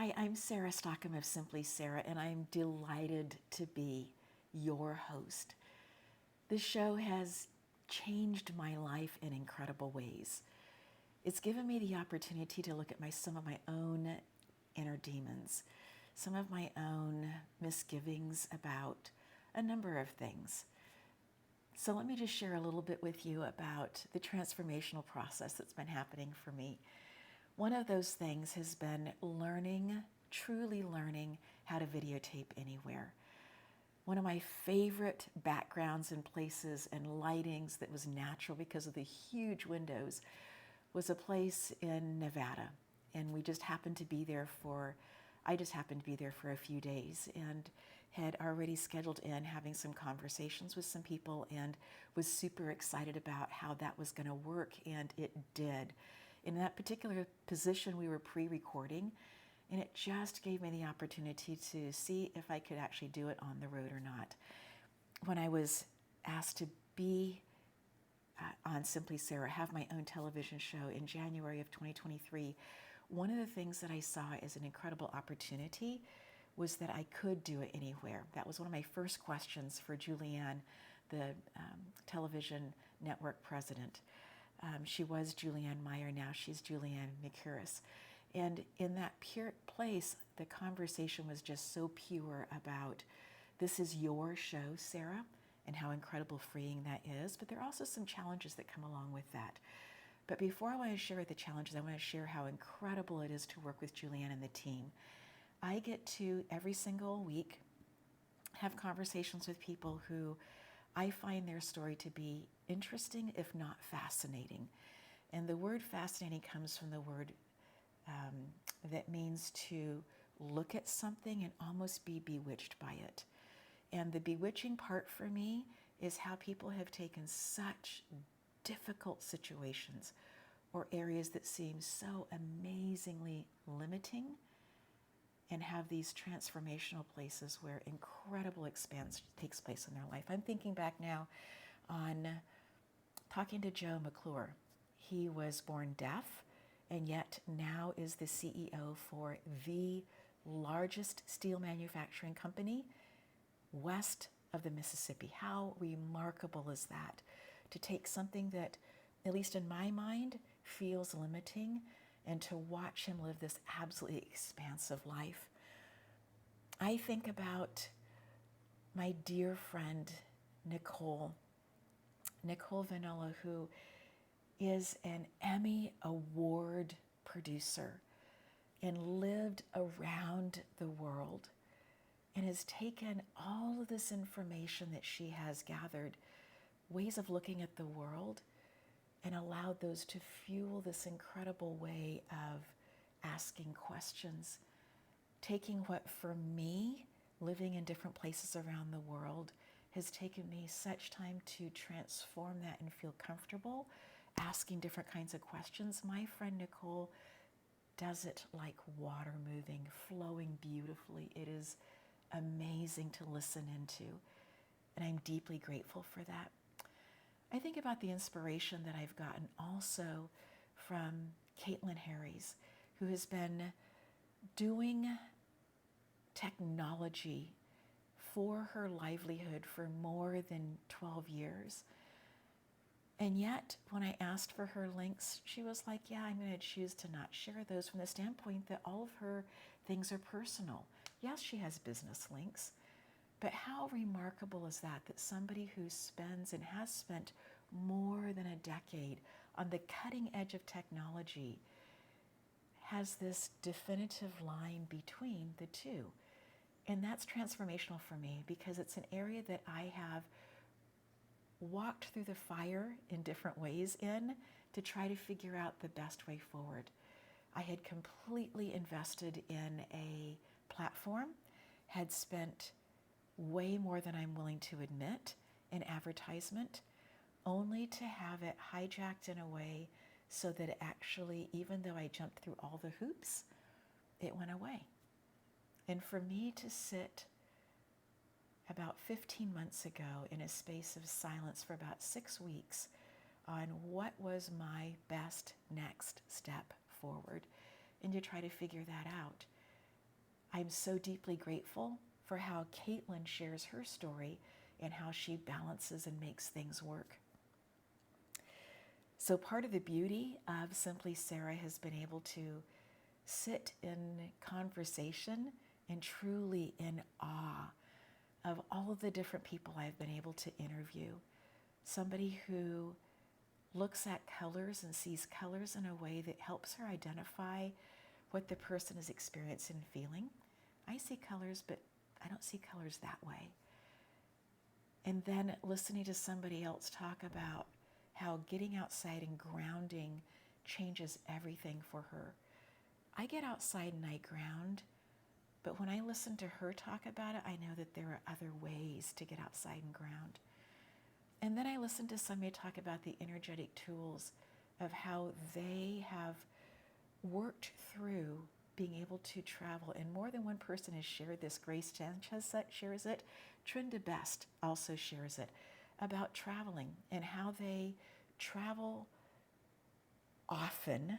Hi, I'm Sarah Stockham of Simply Sarah, and I'm delighted to be your host. This show has changed my life in incredible ways. It's given me the opportunity to look at some of my own inner demons, some of my own misgivings about a number of things. So let me just share a little bit with you about the transformational process that's been happening for me. One of those things has been truly learning how to videotape anywhere. One of my favorite backgrounds and places and lightings that was natural because of the huge windows was a place in Nevada. And I just happened to be there for a few days and had already scheduled in having some conversations with some people and was super excited about how that was going to work, and it did. In that particular position, we were pre-recording, and it just gave me the opportunity to see if I could actually do it on the road or not. When I was asked to be on Simply Sarah, have my own television show in January of 2023, one of the things that I saw as an incredible opportunity was that I could do it anywhere. That was one of my first questions for Julianne, the television network president. She was Julianne Meyer, now she's Julianne McCurris. And in that pure place, the conversation was just so pure about, this is your show, Sarah, and how incredible freeing that is. But there are also some challenges that come along with that. But before I want to share the challenges, I want to share how incredible it is to work with Julianne and the team. I get to, every single week, have conversations with people who I find their story to be interesting, if not fascinating. And the word fascinating comes from the word that means to look at something and almost be bewitched by it. And the bewitching part for me is how people have taken such difficult situations or areas that seem so amazingly limiting and have these transformational places where incredible expanse takes place in their life. I'm thinking back now on talking to Joe McClure. He was born deaf and yet now is the CEO for the largest steel manufacturing company west of the Mississippi. How remarkable is that? To take something that, at least in my mind, feels limiting and to watch him live this absolutely expansive life. I think about my dear friend, Nicole Vanilla, who is an Emmy Award producer and lived around the world and has taken all of this information that she has gathered, ways of looking at the world, and allowed those to fuel this incredible way of asking questions, taking what for me, living in different places around the world, has taken me such time to transform that and feel comfortable asking different kinds of questions. My friend Nicole does it like water moving, flowing beautifully. It is amazing to listen into, and I'm deeply grateful for that. I think about the inspiration that I've gotten also from Caitlin Harries, who has been doing technology for her livelihood for more than 12 years. And yet, when I asked for her links, she was like, yeah, I'm going to choose to not share those from the standpoint that all of her things are personal. Yes, she has business links, but how remarkable is that somebody who spends and has spent more than a decade on the cutting edge of technology has this definitive line between the two. And that's transformational for me because it's an area that I have walked through the fire in different ways to try to figure out the best way forward. I had completely invested in a platform, had spent way more than I'm willing to admit in advertisement, only to have it hijacked in a way so that it actually, even though I jumped through all the hoops, it went away. And for me to sit about 15 months ago in a space of silence for about 6 weeks on what was my best next step forward and to try to figure that out I'm so deeply grateful for how Caitlin shares her story and how she balances and makes things work. So part of the beauty of Simply Sarah has been able to sit in conversation and truly in awe of all of the different people I've been able to interview. Somebody who looks at colors and sees colors in a way that helps her identify what the person is experiencing and feeling. I see colors, but I don't see colors that way. And then listening to somebody else talk about how getting outside and grounding changes everything for her. I get outside and I ground, but when I listen to her talk about it, I know that there are other ways to get outside and ground. And then I listen to somebody talk about the energetic tools of how they have worked through being able to travel. And more than one person has shared this. Grace Sanchez shares it. Trinda Best also shares it about traveling and how they travel often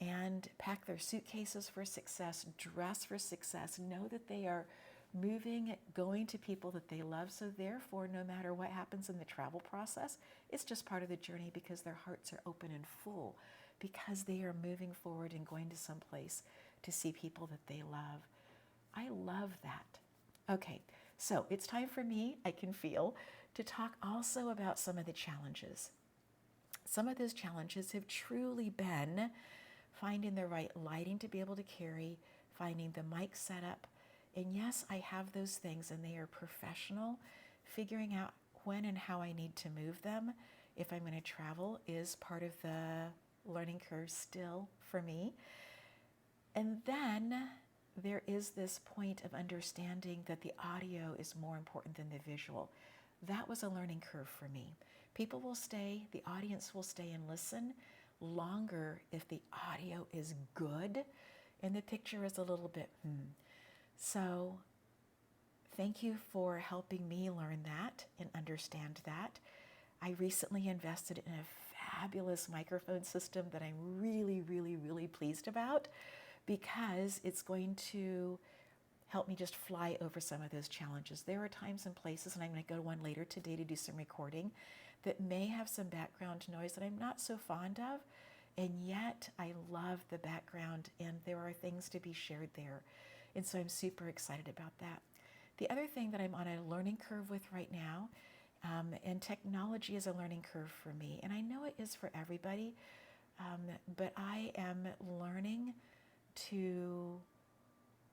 and pack their suitcases for success, dress for success, know that they are moving, going to people that they love. So therefore, no matter what happens in the travel process, it's just part of the journey because their hearts are open and full, because they are moving forward and going to some place to see people that they love. I love that. Okay, so it's time for me, I can feel, to talk also about some of the challenges. Some of those challenges have truly been finding the right lighting to be able to carry, finding the mic setup. And yes, I have those things and they are professional. Figuring out when and how I need to move them if I'm going to travel is part of the learning curve still for me. And then there is this point of understanding that the audio is more important than the visual. That was a learning curve for me. People will stay, the audience will stay and listen longer if the audio is good and the picture is a little bit So thank you for helping me learn that and understand that. I recently invested in a fabulous microphone system that I'm really, really, really pleased about because it's going to help me just fly over some of those challenges. There are times and places, and I'm going to go to one later today to do some recording, that may have some background noise that I'm not so fond of, and yet I love the background and there are things to be shared there. And so I'm super excited about that. The other thing that I'm on a learning curve with right now, and technology is a learning curve for me, and I know it is for everybody, but I am learning to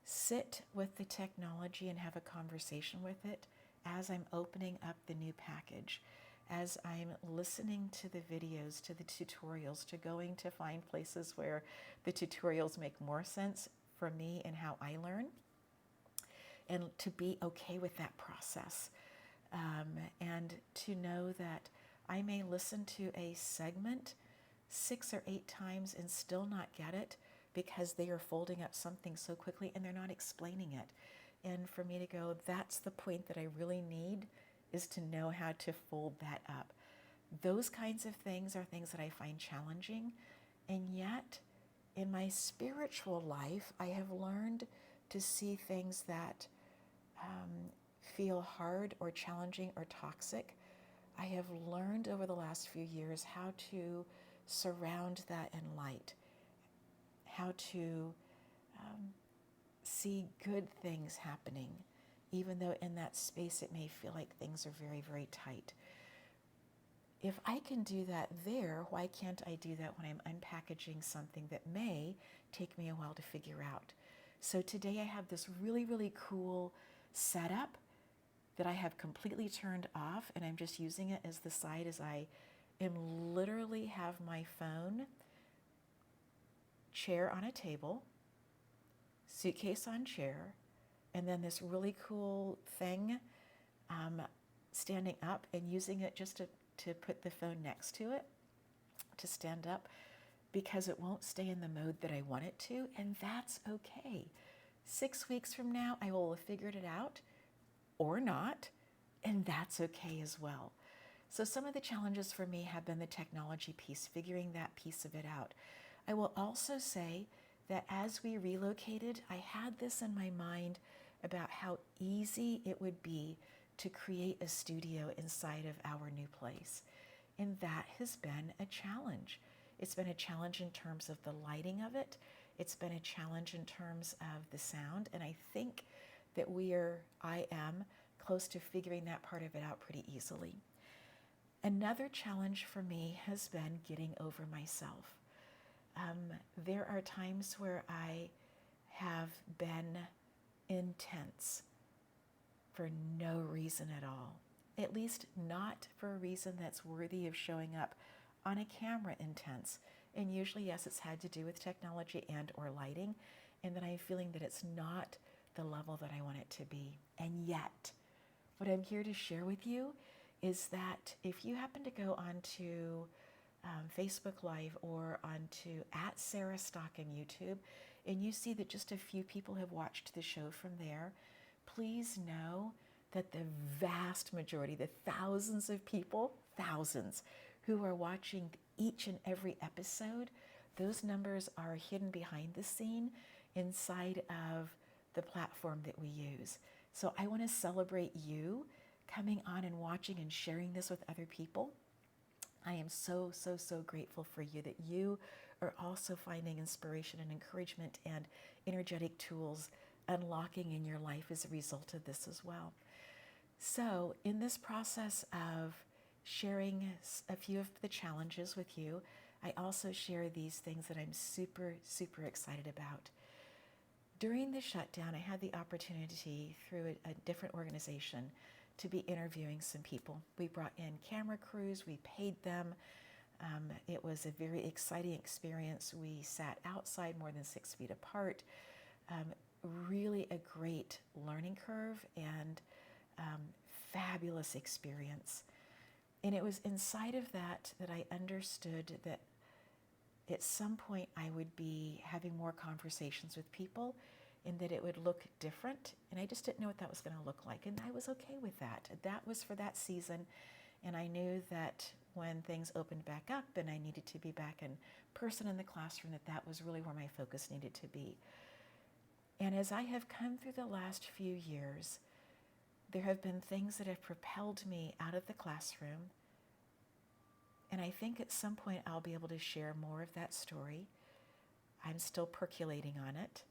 sit with the technology and have a conversation with it as I'm opening up the new package, as I'm listening to the videos, to the tutorials, to going to find places where the tutorials make more sense for me and how I learn, and to be okay with that process, and to know that I may listen to a segment 6 or 8 times and still not get it because they are folding up something so quickly and they're not explaining it. And for me to go, that's the point that I really need, is to know how to fold that up. Those kinds of things are things that I find challenging. And yet, in my spiritual life, I have learned to see things that feel hard or challenging or toxic. I have learned over the last few years how to surround that in light, how to see good things happening, even though in that space it may feel like things are very, very tight. If I can do that there, why can't I do that when I'm unpackaging something that may take me a while to figure out? So today I have this really, really cool setup that I have completely turned off, and I'm just using it as the side as I am literally have my phone, chair on a table, suitcase on chair, and then this really cool thing standing up and using it just to put the phone next to it, to stand up, because it won't stay in the mode that I want it to, and that's okay. 6 weeks from now, I will have figured it out, or not, and that's okay as well. So some of the challenges for me have been the technology piece, figuring that piece of it out. I will also say that as we relocated, I had this in my mind about how easy it would be to create a studio inside of our new place. And that has been a challenge. It's been a challenge in terms of the lighting of it. It's been a challenge in terms of the sound. And I think that I am close to figuring that part of it out pretty easily. Another challenge for me has been getting over myself. There are times where I have been intense for no reason at all, at least not for a reason that's worthy of showing up on a camera intense. And usually, yes, it's had to do with technology and or lighting, and that I'm feeling that it's not the level that I want it to be. And yet, what I'm here to share with you is that if you happen to go onto Facebook Live or onto @SarahStock on YouTube, and you see that just a few people have watched the show from there, please know that the vast majority, the thousands of people, thousands, who are watching each and every episode, those numbers are hidden behind the scene inside of the platform that we use. So I want to celebrate you coming on and watching and sharing this with other people. I am so, so, so grateful for you that you are also finding inspiration and encouragement and energetic tools unlocking in your life as a result of this as well. So in this process of sharing a few of the challenges with you, I also share these things that I'm super, super excited about. During the shutdown, I had the opportunity through a different organization to be interviewing some people. We brought in camera crews, we paid them. It was a very exciting experience. We sat outside more than 6 feet apart. Really a great learning curve and fabulous experience. And it was inside of that I understood that at some point I would be having more conversations with people and that it would look different. And I just didn't know what that was going to look like. And I was okay with that. That was for that season. And I knew that when things opened back up and I needed to be back in person in the classroom, that was really where my focus needed to be. And as I have come through the last few years, there have been things that have propelled me out of the classroom. And I think at some point I'll be able to share more of that story. I'm still percolating on it.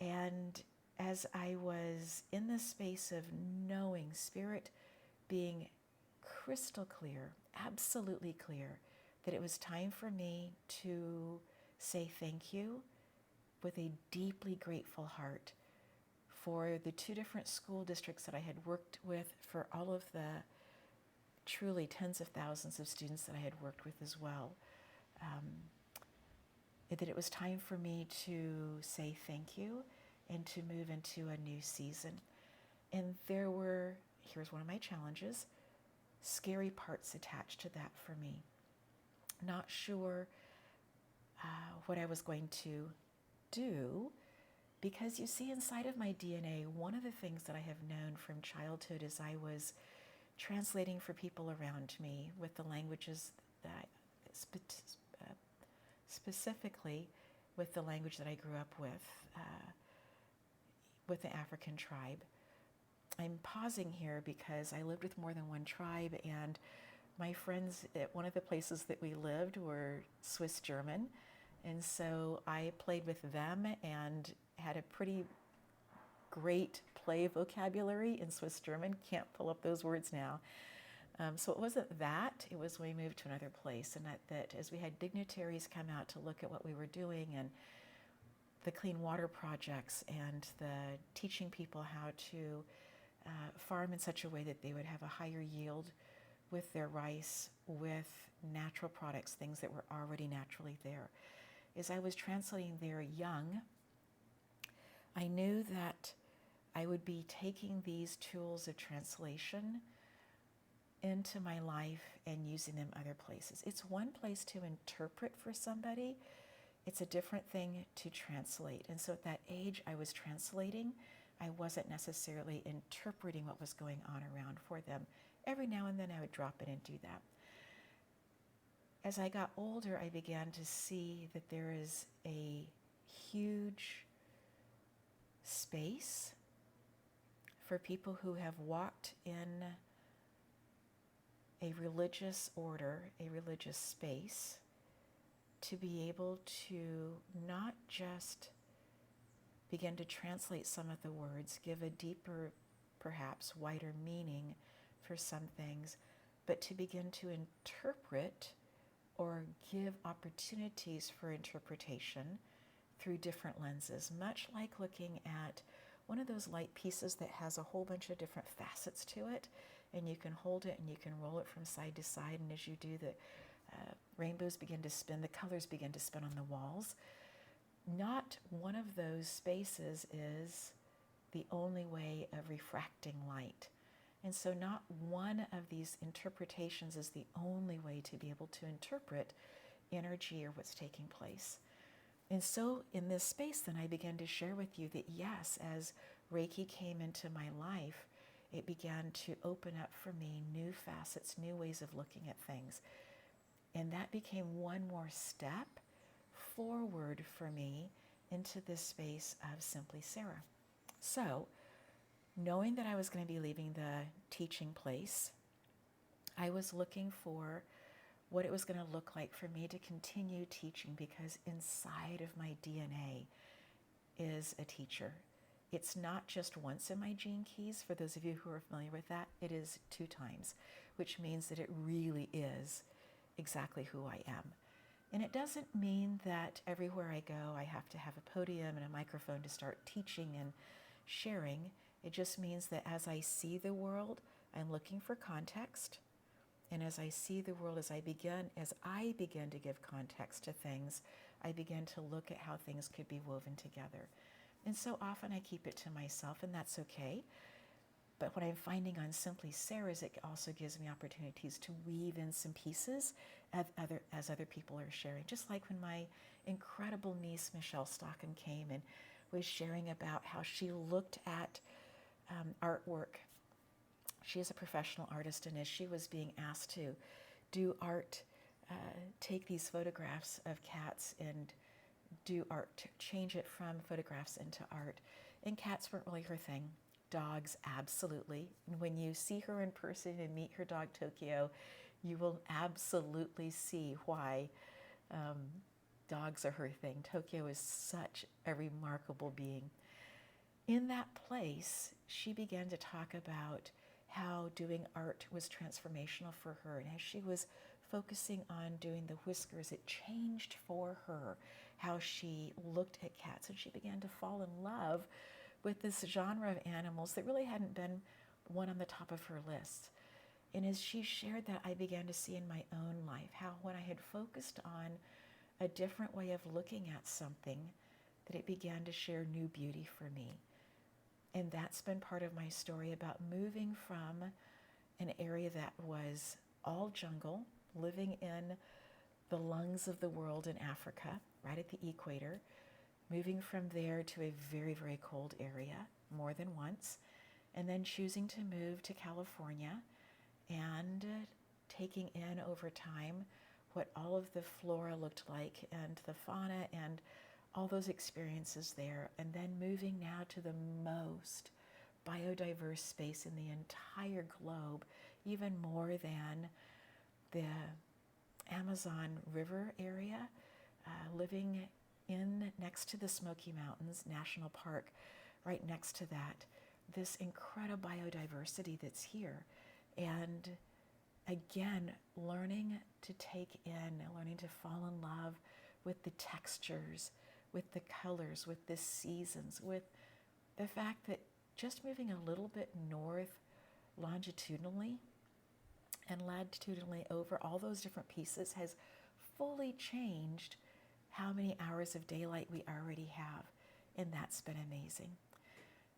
And as I was in the space of knowing, spirit being crystal clear, absolutely clear, that it was time for me to say thank you with a deeply grateful heart for the 2 different school districts that I had worked with, for all of the truly tens of thousands of students that I had worked with as well. That it was time for me to say thank you and to move into a new season. And here's one of my challenges, scary parts attached to that for me. Not sure what I was going to do, because you see, inside of my DNA, one of the things that I have known from childhood is I was translating for people around me with the languages that specifically with the language that I grew up with the African tribe. I'm pausing here because I lived with more than one tribe, and my friends at one of the places that we lived were Swiss German, and so I played with them and had a pretty great play vocabulary in Swiss German. Can't pull up those words now. So it wasn't that, it was when we moved to another place, and that as we had dignitaries come out to look at what we were doing and the clean water projects and the teaching people how to farm in such a way that they would have a higher yield with their rice with natural products, things that were already naturally there. As I was translating there young, I knew that I would be taking these tools of translation into my life and using them other places. It's one place to interpret for somebody. It's a different thing to translate. And so at that age, I was translating. I wasn't necessarily interpreting what was going on around for them. Every now and then I would drop in and do that. As I got older, I began to see that there is a huge space for people who have walked in a religious order, a religious space, to be able to not just begin to translate some of the words, give a deeper, perhaps wider meaning for some things, but to begin to interpret or give opportunities for interpretation through different lenses, much like looking at one of those light pieces that has a whole bunch of different facets to it, and you can hold it and you can roll it from side to side, and as you do, the rainbows begin to spin, the colors begin to spin on the walls. Not one of those spaces is the only way of refracting light. And so not one of these interpretations is the only way to be able to interpret energy or what's taking place. And so in this space, then I began to share with you that yes, as Reiki came into my life, it began to open up for me new facets, new ways of looking at things. And that became one more step forward for me into this space of Simply Sarah. So, knowing that I was going to be leaving the teaching place, I was looking for what it was going to look like for me to continue teaching, because inside of my DNA is a teacher. It's not just once in my gene keys. For those of you who are familiar with that, it is 2 times, which means that it really is exactly who I am. And it doesn't mean that everywhere I go, I have to have a podium and a microphone to start teaching and sharing. It just means that as I see the world, I'm looking for context. And as I see the world, as I begin to give context to things, I begin to look at how things could be woven together. And so often I keep it to myself, and that's okay. But what I'm finding on Simply Sarah is it also gives me opportunities to weave in some pieces as other people are sharing. Just like when my incredible niece, Michelle Stockham, came and was sharing about how she looked at artwork. She is a professional artist, and as she was being asked to do art, take these photographs of cats and do art, change it from photographs into art. And cats weren't really her thing. Dogs, absolutely. And when you see her in person and meet her dog Tokyo, you will absolutely see why dogs are her thing. Tokyo is such a remarkable being. In that place, she began to talk about how doing art was transformational for her. And as she was focusing on doing the whiskers, it changed for her how she looked at cats. And she began to fall in love with this genre of animals that really hadn't been one on the top of her list. And as she shared that, I began to see in my own life how when I had focused on a different way of looking at something, that it began to share new beauty for me. And that's been part of my story about moving from an area that was all jungle, living in the lungs of the world in Africa, right at the equator, moving from there to a very, very cold area more than once, and then choosing to move to California and taking in over time what all of the flora looked like and the fauna and all those experiences there, and then moving now to the most biodiverse space in the entire globe, even more than the Amazon River area, living in next to the Smoky Mountains National Park, right next to that, this incredible biodiversity that's here. And again, learning to take in, learning to fall in love with the textures, with the colors, with the seasons, with the fact that just moving a little bit north longitudinally and latitudinally over all those different pieces has fully changed how many hours of daylight we already have. And that's been amazing.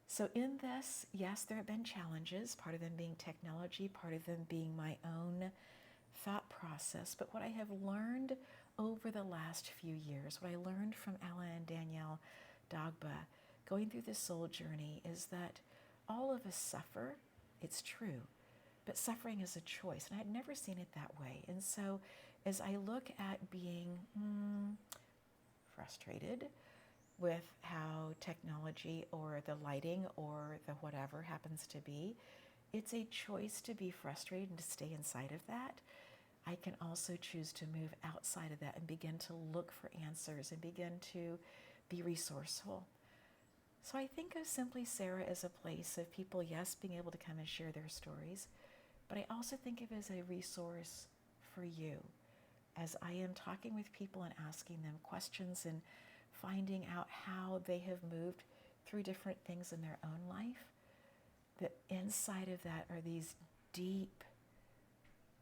So in this, yes, there have been challenges, part of them being technology, part of them being my own thought process. But what I have learned over the last few years, what I learned from Ella and Danielle Dagba, going through this soul journey, is that all of us suffer. It's true. But suffering is a choice. And I'd never seen it that way. And so as I look at being frustrated, with how technology or the lighting or the whatever happens to be. It's a choice to be frustrated and to stay inside of that. I can also choose to move outside of that and begin to look for answers and begin to be resourceful. So I think of Simply Sarah as a place of people, yes, being able to come and share their stories, but I also think of it as a resource for you as I am talking with people and asking them questions and finding out how they have moved through different things in their own life. That inside of that are these deep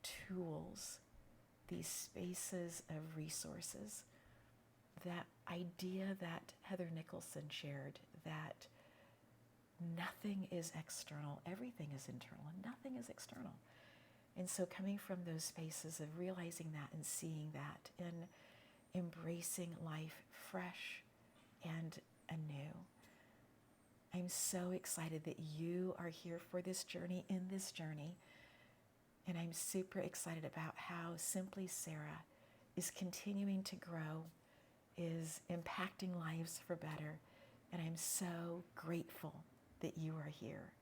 tools, these spaces of resources. That idea that Heather Nicholson shared, that nothing is external, everything is internal, and nothing is external. And so coming from those spaces of realizing that and seeing that and embracing life fresh and anew. I'm so excited that you are here for this journey, in this journey. And I'm super excited about how Simply Sarah is continuing to grow, is impacting lives for better. And I'm so grateful that you are here.